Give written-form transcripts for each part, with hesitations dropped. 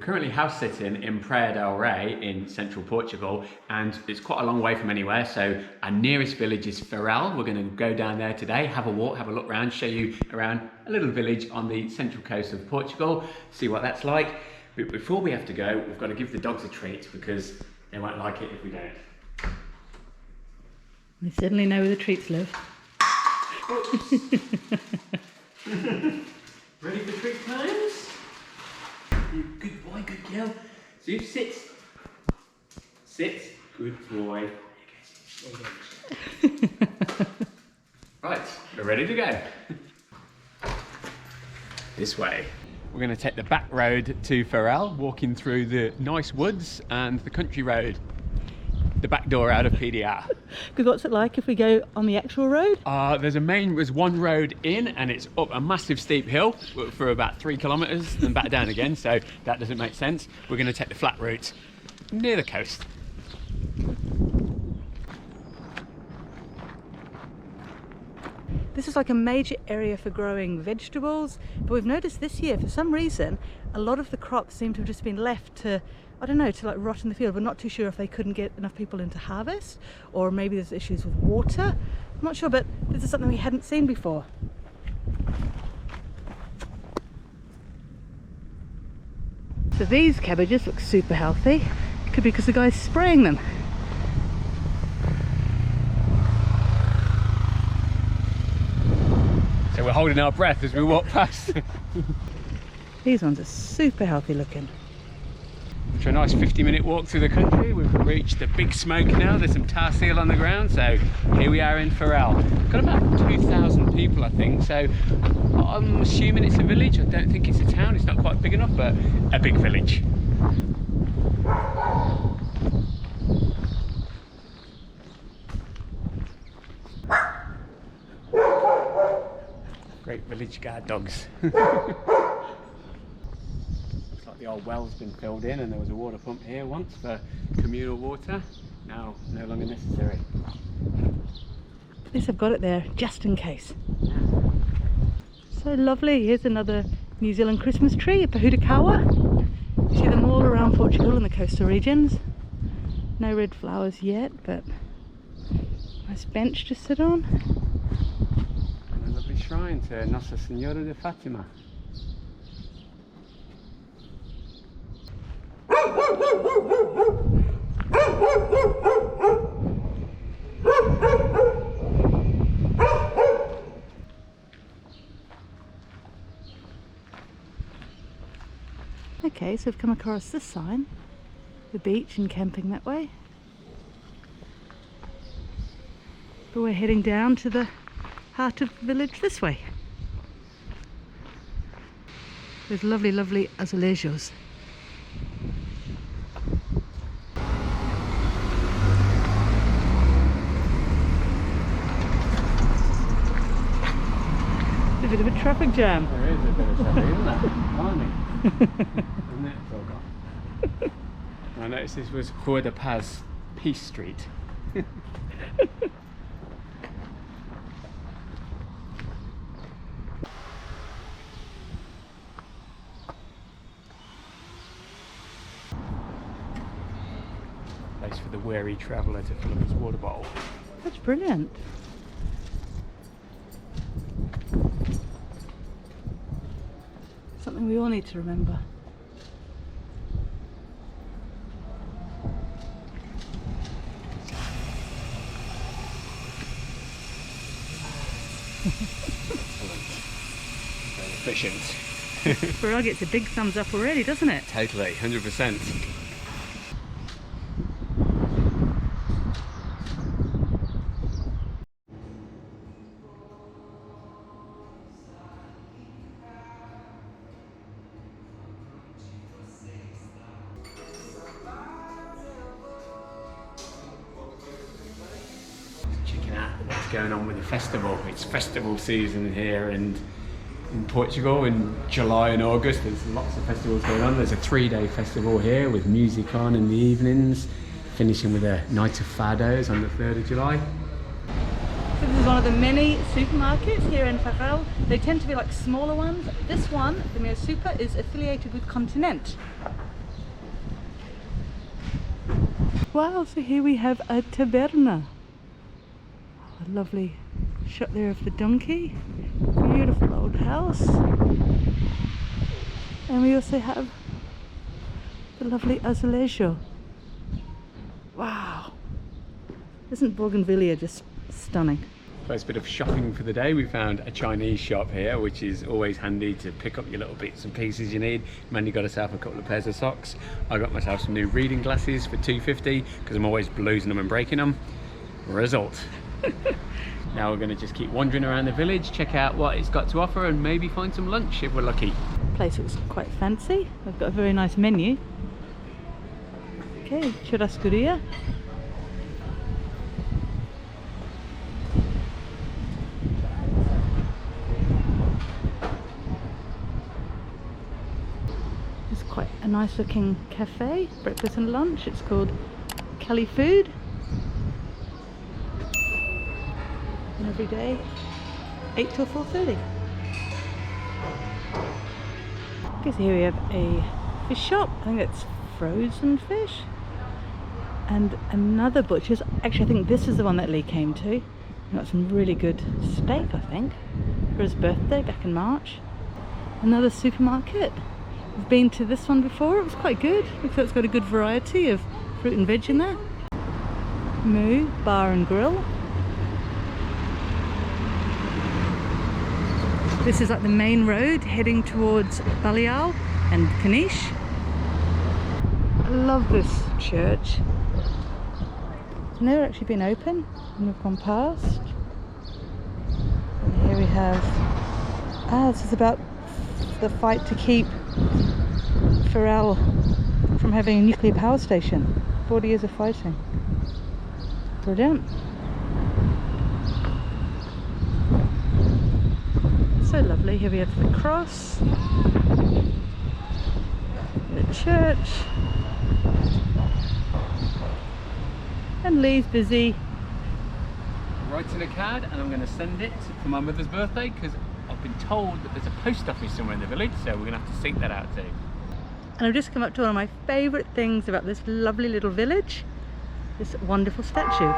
currently house sitting in Praia D'el Rey in central Portugal, and it's quite a long way from anywhere. So our nearest village is FERREL. We're going to go down there today, have a walk, have a look around, show you around a little village on the central coast of Portugal, see what that's like. But before we have to go, we've got to give the dogs a treat because they won't like it if we don't. They certainly know where the treats live. Ready for treat times? You good boy, good girl. So you sit. Sit. Good boy. Right, we're ready to go. This way. We're going to take the back road to Farrell, walking through the nice woods and the country road. The back door out of PDR. Because what's it like if we go on the actual road? There's one road in and it's up a massive steep hill for about 3 kilometers and back down again, so that doesn't make sense. We're going to take the flat route near the coast. This is like a major area for growing vegetables, but we've noticed this year, for some reason, a lot of the crops seem to have just been left to, I don't know, to like rot in the field. We're not too sure if they couldn't get enough people in to harvest, or maybe there's issues with water. I'm not sure, but this is something we hadn't seen before. So these cabbages look super healthy. It could be because the guy's spraying them. So we're holding our breath as we walk past. These ones are super healthy looking. After a nice 50-minute walk through the country, we've reached the big smoke now. There's some tar seal on the ground, so here we are in Farrell. Got about 2,000 people, I think, so I'm assuming it's a village. I don't think it's a town, it's not quite big enough, but a big village. Great village guard dogs. The old well's been filled in and there was a water pump here once for communal water. Now no longer necessary. At least I've got it there just in case. So lovely. Here's another New Zealand Christmas tree, a Pohutakawa. You see them all around Portugal in the coastal regions. No red flowers yet, but nice bench to sit on. And a lovely shrine to Nossa Senhora de Fátima. Okay, so we've come across this sign, the beach and camping that way. But we're heading down to the heart of the village this way. There's lovely, lovely azulejos. A bit of a traffic jam. There is a bit of traffic, isn't there? Blimey. Isn't it? It's all gone. I noticed this was Rua da Paz, Peace Street. Place for the wary traveller to fill up his water bottle. That's brilliant. Something we all need to remember. Very efficient. Farrell gets a big thumbs up already, doesn't it? Totally, 100%. Going on with the festival. It's festival season here and in Portugal in July and August. There's lots of festivals going on. There's a 3-day festival here with music on in the evenings, finishing with a night of fados on the 3rd of July. So this is one of the many supermarkets here in Farrell. They tend to be like smaller ones. This one, the Meu Super, is affiliated with Continent. Wow, so here we have a taberna. A lovely shot there of the donkey. Beautiful old house. And we also have the lovely azulejo. Wow. Isn't Bougainvillea just stunning? First bit of shopping for the day. We found a Chinese shop here, which is always handy to pick up your little bits and pieces you need. Mandy got herself a couple of pairs of socks. I got myself some new reading glasses for $2.50 because I'm always losing them and breaking them. Result. Now we're going to just keep wandering around the village, check out what it's got to offer, and maybe find some lunch if we're lucky. The place looks quite fancy. They've got a very nice menu. Okay, churrascaria. It's quite a nice looking cafe, breakfast and lunch. It's called Cali Food. And every day, 8 till 4:30. Okay, so here we have a fish shop. I think it's frozen fish. And another butcher's. Actually, I think this is the one that Lee came to. He got some really good steak, I think, for his birthday back in March. Another supermarket. I've been to this one before. It was quite good. Looks like it's got a good variety of fruit and veg in there. Moo Bar and Grill. This is like the main road heading towards Balial and Kanish. I love this church. It's never actually been open, and we've gone past. And here we have, this is about the fight to keep Farrell from having a nuclear power station. 40 years of fighting. Brilliant. So lovely. Here we have the cross, the church, and Lee's busy Writing a card, and I'm going to send it for my mother's birthday because I've been told that there's a post office somewhere in the village, so we're going to have to seek that out too. And I've just come up to one of my favourite things about this lovely little village, this wonderful statue.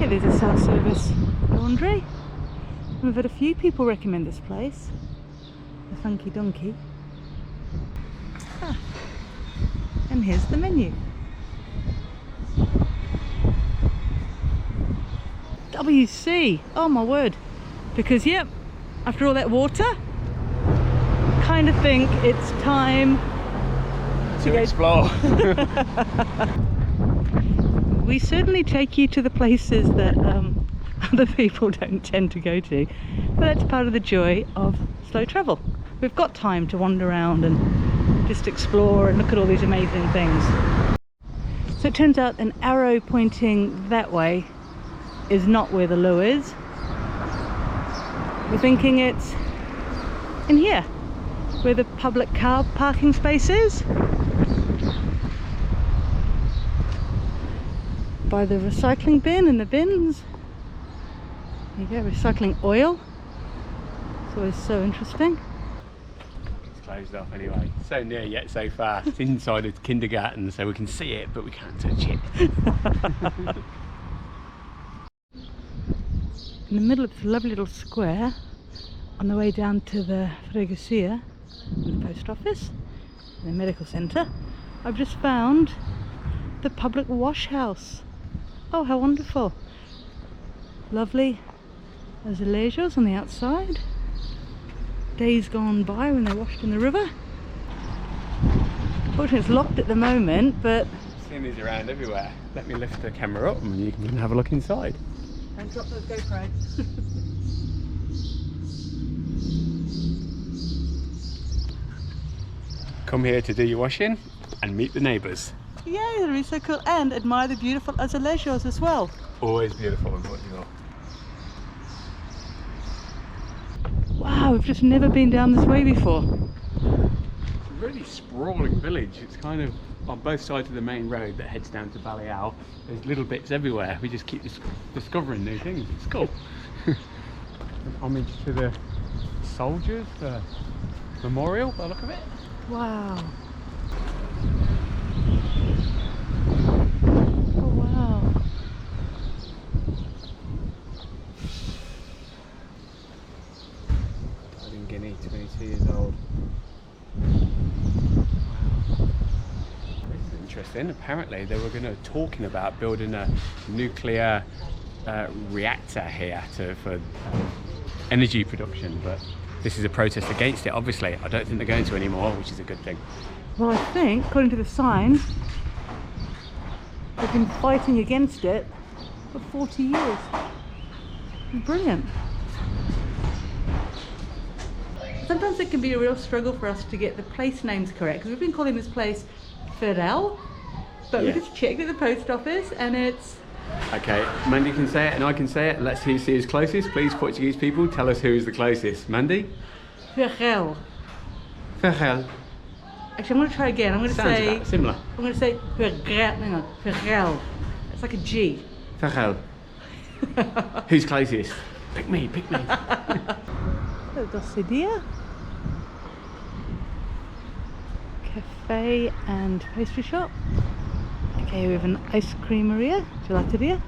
Okay, there's a self-service laundry. We've had a few people recommend this place, the Funky Donkey. And here's the menu. WC, oh my word. Because yep, after all that water, kind of think it's time to explore. We certainly take you to the places that other people don't tend to go to, but that's part of the joy of slow travel. We've got time to wander around and just explore and look at all these amazing things. So it turns out an arrow pointing that way is not where the loo is. We're thinking it's in here, where the public car parking space is. By the recycling bin and the bins. There you go, recycling oil. It's always so interesting. It's closed off anyway. So near yet so far. It's inside a kindergarten, so we can see it, but we can't touch it. In the middle of this lovely little square, on the way down to the freguesia, the post office, the medical centre, I've just found the public wash house. Oh, how wonderful. Lovely azulejos on the outside. Days gone by when they washed in the river. Fortunately it's locked at the moment, but... Seeing these around everywhere. Let me lift the camera up and you can have a look inside. Don't drop those GoPros. Come here to do your washing and meet the neighbours. Yeah, it'll be so cool. And admire the beautiful azulejos as well. Always beautiful in Portugal. Wow, we've just never been down this way before. It's a really sprawling village. It's kind of on both sides of the main road that heads down to Baleal. There's little bits everywhere. We just keep discovering new things. It's cool. Homage to the soldiers, the memorial, by the look of it. Wow. Oh wow. Died in Guinea, 22 years old. Interesting. Apparently they were talking about building a nuclear reactor here for energy production, but this is a protest against it. Obviously I don't think they're going to anymore, which is a good thing. Well, I think according to the sign they've been fighting against it for 40 years. Brilliant. Sometimes it can be a real struggle for us to get the place names correct, because we've been calling this place FERREL, but we just checked at the post office and it's... Okay, Mandy can say it and I can say it. Let's see who's closest. Please, Portuguese people, tell us who is the closest. Mandy? FERREL. FERREL. Actually, I'm going to try again. I'm going to Sounds say... about similar. I'm going to say FERREL. It's like a G. FERREL. Who's closest? Pick me, pick me. Doce dia. Cafe and pastry shop. Okay, we have an ice creameria, gelateria.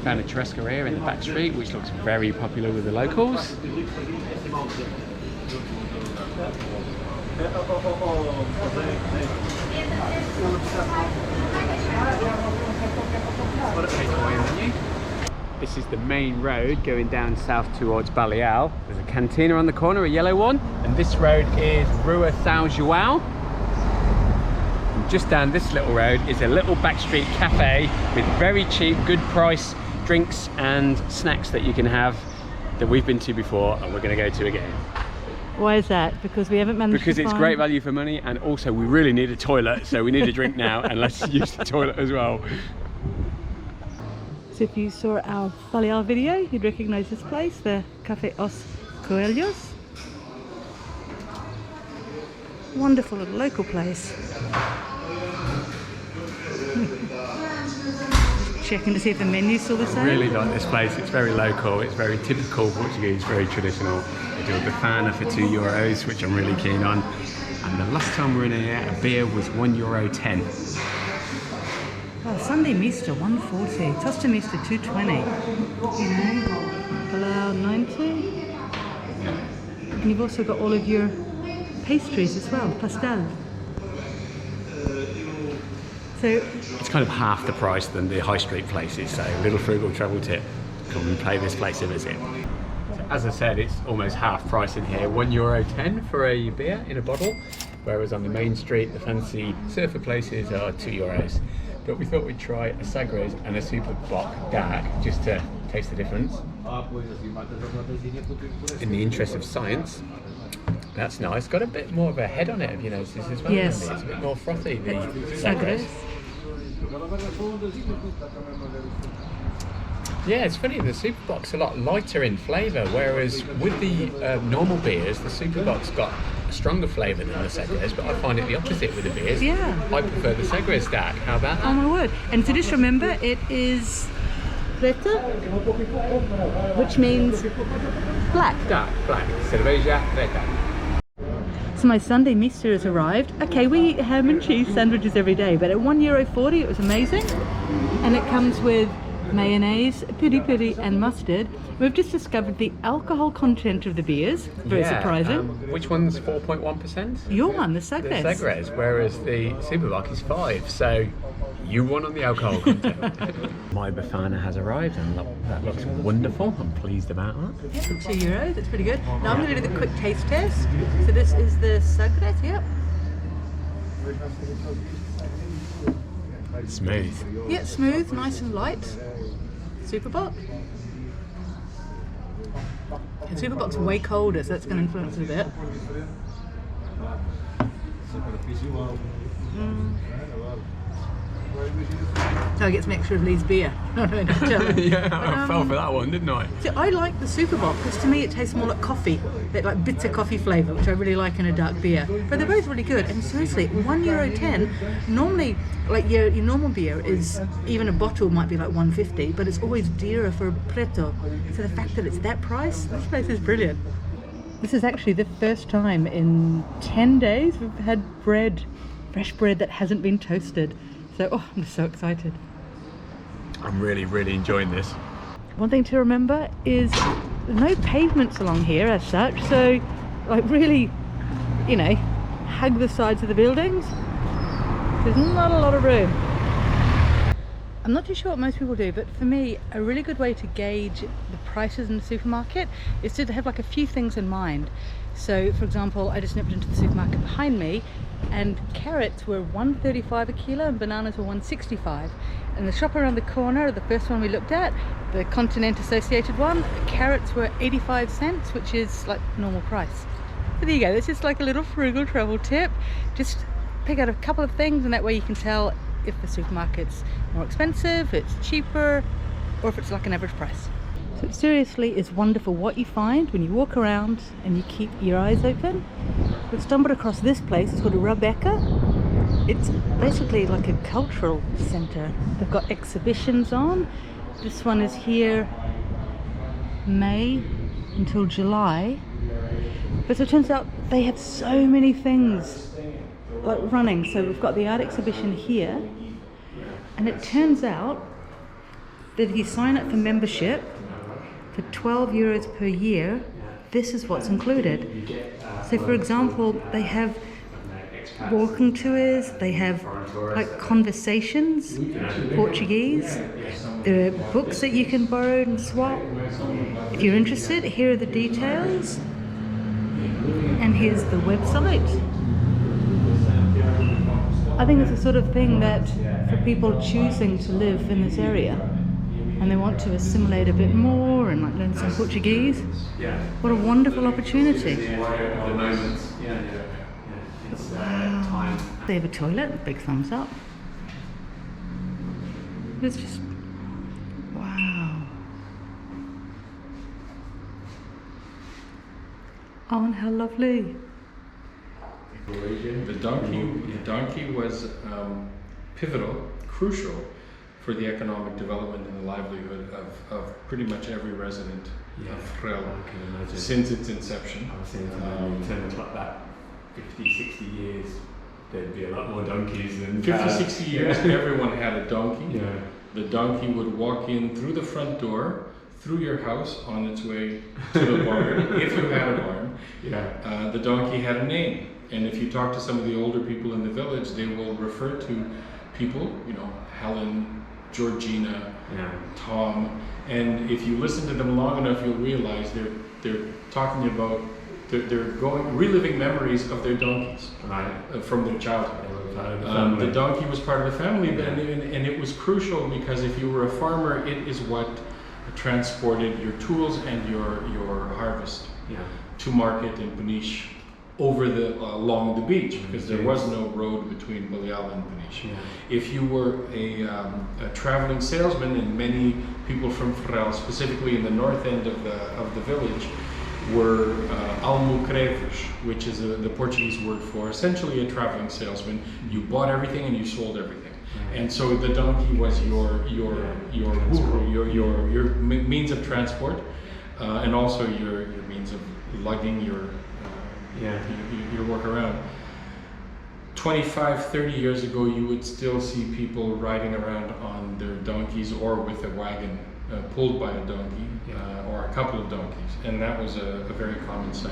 Found a churrascaria in the back street, which looks very popular with the locals. This is the main road going down south towards Baleal. There's a cantina on the corner, a yellow one, and this road is Rua São João. And just down this little road is a little backstreet cafe with very cheap, good price drinks and snacks that you can have that we've been to before and we're going to go to again. Why is that? Because we haven't managed Because to it's find... great value for money, and also we really need a toilet, so we need a drink now, and let's use the toilet as well. So if you saw our Baleal video, you'd recognise this place, the Café Os Coelhos. Wonderful little local place. Checking to see if the menu's still the same. I really like this place. It's very local, it's very typical Portuguese, very traditional. They do a bifana for €2, which I'm really keen on. And the last time we were in here, a beer was €1.10. Oh, Sunday Mista, 140. Tosta Mista, 220. You know, Baleal, 90. And you've also got all of your pastries as well, pastel. So it's kind of half the price than the high street places, so a little frugal travel tip. Come and pay this place a visit. So as I said, it's almost half price in here, €1.10 for a beer in a bottle, whereas on the main street, the fancy surfer places are €2. But we thought we'd try a Sagres and a Super Bock dark just to taste the difference. In the interest of science, that's nice. Got a bit more of a head on it, have you noticed as well? Yes. It's a bit more frothy, the Sagres. Sagres. Yeah, it's funny, the Super Bock's a lot lighter in flavour, whereas with the normal beers, the Super Bock's got a stronger flavour than the Sagres, but I find it the opposite with the beers. Yeah. I prefer the Sagres dark. How about that? Oh my word. And so just remember, it is preta, which means black. Dark, black. Cerveja preta. So my Sunday Mista has arrived. Okay, we eat ham and cheese sandwiches every day, but at €1.40 it was amazing. And it comes with mayonnaise, piri piri and mustard. We've just discovered the alcohol content of the beers. Very surprising. Which one's 4.1%? Your one, the Sagres. The Sagres, whereas the Super Bock is 5. So you won on the alcohol content. My bifana has arrived, and that looks wonderful. I'm pleased about that. Yep, €2. That's pretty good. Now I'm going to do the quick taste test. So this is the Sagres. Yep. Smooth. Yeah, smooth, nice and light. Super Bock. And Super Bock's way colder, so that's going to influence it a bit. So I get some extra of Lee's beer. No, tell him. Yeah, I fell for that one, didn't I? See, I like the super bock because to me it tastes more like coffee, that like bitter coffee flavour, which I really like in a dark beer. But they're both really good. And seriously, €1.10. Normally, like your normal beer is, even a bottle might be like $1.50, but it's always dearer for a preto. So the fact that it's that price, this place is brilliant. This is actually the first time in 10 days we've had bread, fresh bread that hasn't been toasted. So, oh, I'm just so excited. I'm really, really enjoying this. One thing to remember is no pavements along here as such, so like really, you know, hug the sides of the buildings. There's not a lot of room. I'm not too sure what most people do, but for me, a really good way to gauge the prices in the supermarket is to have like a few things in mind. So, for example, I just nipped into the supermarket behind me, and carrots were $1.35 a kilo and bananas were $1.65. And the shop around the corner, the first one we looked at, the Continent Associated one, carrots were 85 cents, which is like normal price. So there you go, this is like a little frugal travel tip. Just pick out a couple of things and that way you can tell if the supermarket's more expensive, it's cheaper, or if it's like an average price. So it seriously is wonderful what you find when you walk around and you keep your eyes open. We've stumbled across this place, it's called Rebeca. It's basically like a cultural centre. They've got exhibitions on. This one is here May until July. But so it turns out they have so many things like running. So we've got the art exhibition here, and it turns out that if you sign up for membership for €12 per year, this is what's included. So for example, they have walking tours, they have like conversations, Portuguese, there are books that you can borrow and swap. If you're interested, here are the details, and here's the website. I think it's the sort of thing that for people choosing to live in this area and they want to assimilate a bit more and like learn some Portuguese, what a wonderful opportunity. Wow. They have a toilet, big thumbs up. It's just, wow. Oh, and how lovely. The donkey was pivotal, crucial for the economic development and the livelihood of pretty much every resident of Farrell since its inception. I was saying in terms of like that 50, 60 years, there'd be a lot more donkeys than 50, 60 years, everyone had a donkey. Yeah. The donkey would walk in through the front door, through your house, on its way to the barn, if you had a barn. Yeah. The donkey had a name. And if you talk to some of the older people in the village, they will refer to people, you know, Helen, Georgina, Tom. And if you listen to them long enough, you'll realize they're talking about, they're reliving memories of their donkeys from their childhood. The donkey was part of the family, and it was crucial because if you were a farmer, it is what transported your tools and your harvest to market in Peniche over along the beach, because there was no road between Baleal and Peniche. If you were a traveling salesman, and many people from Farrell, specifically in the north end of the village, were almocreves, which is the Portuguese word for essentially a traveling salesman. You bought everything and you sold everything. And so the donkey was your means of transport, and also your means of lugging your work around. 25, 30 years ago, you would still see people riding around on their donkeys or with a wagon pulled by a donkey or a couple of donkeys, and that was a very common sight.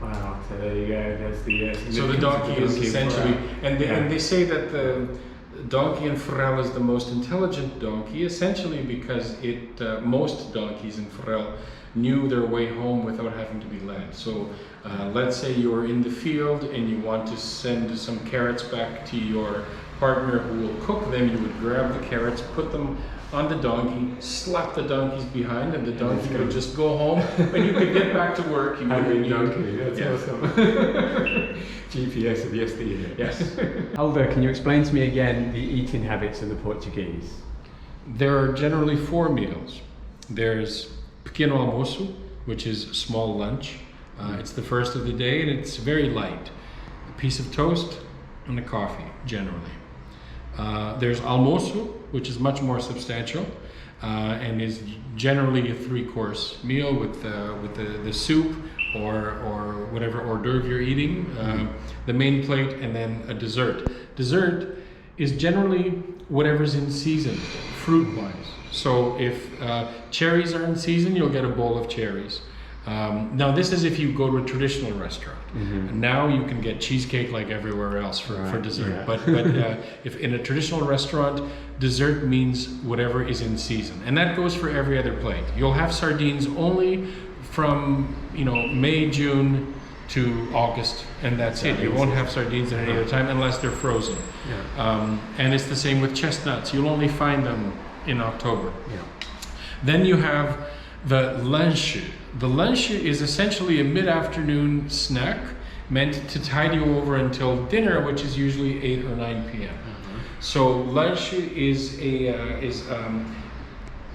Wow, so there you go, there's the... so the donkey is essentially, and they say that the donkey in Farrell is the most intelligent donkey, essentially because most donkeys in Farrell knew their way home without having to be led. So let's say you're in the field and you want to send some carrots back to your partner who will cook them, you would grab the carrots, put them on the donkey, slap the donkeys behind, and the donkey would just go home. When you could get back to work, you would be donkey. That's awesome. GPS of yesteryear. Yes. Aldo, can you explain to me again the eating habits of the Portuguese? There are generally 4 meals. There's pequeno almoço, which is small lunch. It's the first of the day and it's very light. A piece of toast and a coffee, generally. There's almoço, which is much more substantial and is generally a 3-course meal with the soup or whatever hors d'oeuvre you're eating, the main plate, and then a dessert. Dessert is generally whatever's in season, fruit-wise. So if cherries are in season, you'll get a bowl of cherries. Now this is if you go to a traditional restaurant. Now you can get cheesecake like everywhere else for dessert. Yeah. But if in a traditional restaurant, dessert means whatever is in season, and that goes for every other plate. You'll have sardines only from May, June to August, and that's it. You won't have sardines at any other time unless they're frozen. And it's the same with chestnuts. You'll only find them in October. Then you have the lanche. The lanche is essentially a mid-afternoon snack meant to tide you over until dinner, which is usually 8 or 9 p.m. So lanche is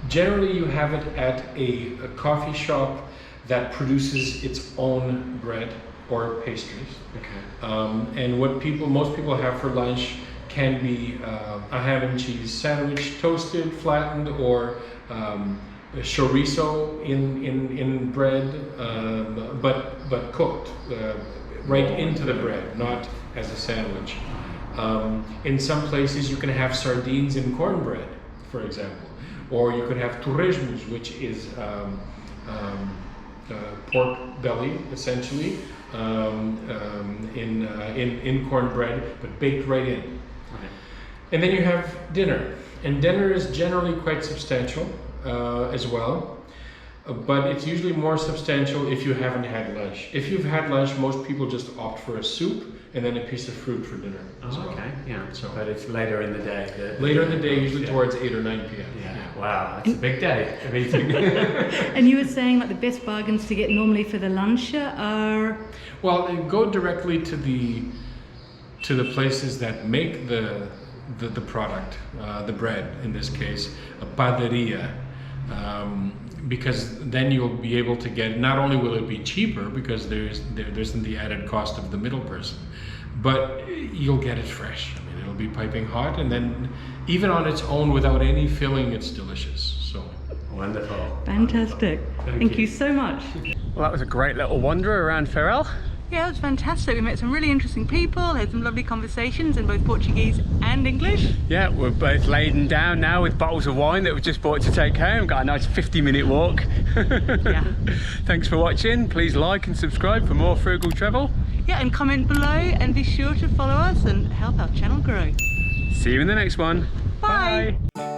generally you have it at a coffee shop that produces its own bread or pastries. And what most people have for lunch can be a ham and cheese sandwich, toasted, flattened, or chorizo in bread, but cooked right into the bread, not as a sandwich. In some places you can have sardines in cornbread, for example, or you could have torresmos, which is pork belly, essentially, in cornbread, but baked right in. And then you have dinner, and dinner is generally quite substantial as well, but it's usually more substantial if you haven't had lunch. If you've had lunch, most people just opt for a soup and then a piece of fruit for dinner as well. So, but it's later in the day. Later in the day, usually towards 8 or 9 p.m. Wow, that's a big day of eating. And you were saying like the best bargains to get normally for the lunch are? Well, go directly to the places that make the product, the bread in this case, a padaria, because then you'll be able to get, not only will it be cheaper because there isn't the added cost of the middle person, but you'll get it fresh. I mean, it'll be piping hot, and then even on its own without any filling, it's delicious. So wonderful. Fantastic. Thank you so much. Well, that was a great little wander around Farrell. Yeah, it was fantastic. We met some really interesting people, had some lovely conversations in both Portuguese and English. Yeah, we're both laden down now with bottles of wine that we've just bought to take home. Got a nice 50-minute walk. Yeah. Thanks for watching. Please like and subscribe for more Frugal travel. Yeah, and comment below and be sure to follow us and help our channel grow. See you in the next one. Bye. Bye.